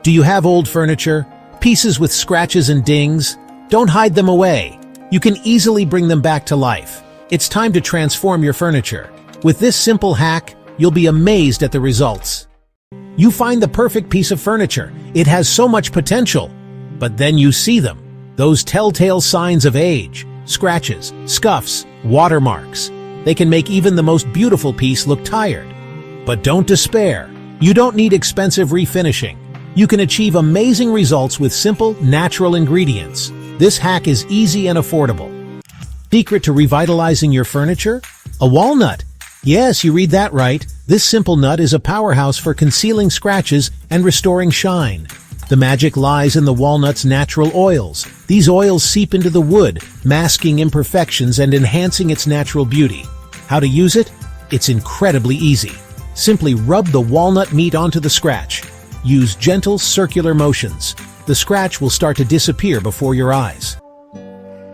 Do you have old furniture? Pieces with scratches and dings? Don't hide them away. You can easily bring them back to life. It's time to transform your furniture. With this simple hack, you'll be amazed at the results. You find the perfect piece of furniture. It has so much potential. But then you see them. Those telltale signs of age. Scratches, scuffs, watermarks. They can make even the most beautiful piece look tired. But don't despair. You don't need expensive refinishing. You can achieve amazing results with simple, natural ingredients. This hack is easy and affordable. Secret to revitalizing your furniture? A walnut. Yes, you read that right. This simple nut is a powerhouse for concealing scratches and restoring shine. The magic lies in the walnut's natural oils. These oils seep into the wood, masking imperfections and enhancing its natural beauty. How to use it? It's incredibly easy. Simply rub the walnut meat onto the scratch. Use gentle circular motions. The scratch will start to disappear before your eyes.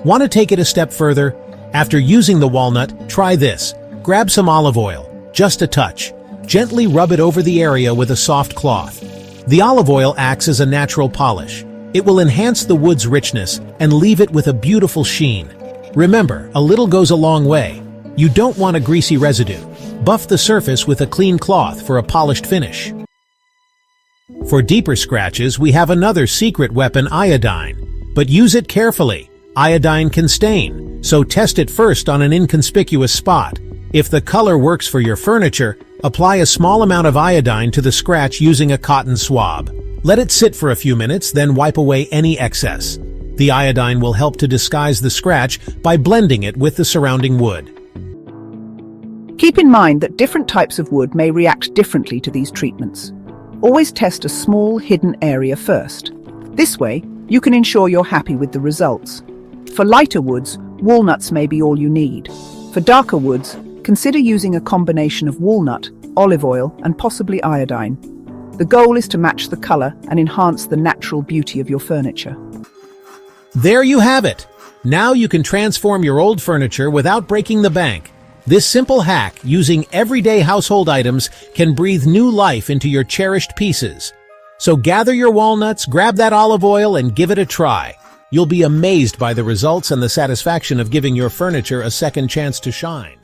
Want to take it a step further? After using the walnut, try this. Grab some olive oil, just a touch. Gently rub it over the area with a soft cloth. The olive oil acts as a natural polish. It will enhance the wood's richness and leave it with a beautiful sheen. Remember, a little goes a long way. You don't want a greasy residue. Buff the surface with a clean cloth for a polished finish. For deeper scratches, we have another secret weapon, iodine. But use it carefully. Iodine can stain, so test it first on an inconspicuous spot. If the color works for your furniture, apply a small amount of iodine to the scratch using a cotton swab. Let it sit for a few minutes, then wipe away any excess. The iodine will help to disguise the scratch by blending it with the surrounding wood. Keep in mind that different types of wood may react differently to these treatments. Always test a small, hidden area first. This way, you can ensure you're happy with the results. For lighter woods, walnuts may be all you need. For darker woods, consider using a combination of walnut, olive oil, and possibly iodine. The goal is to match the color and enhance the natural beauty of your furniture. There you have it! Now you can transform your old furniture without breaking the bank. This simple hack, using everyday household items, can breathe new life into your cherished pieces. So gather your walnuts, grab that olive oil, and give it a try. You'll be amazed by the results and the satisfaction of giving your furniture a second chance to shine.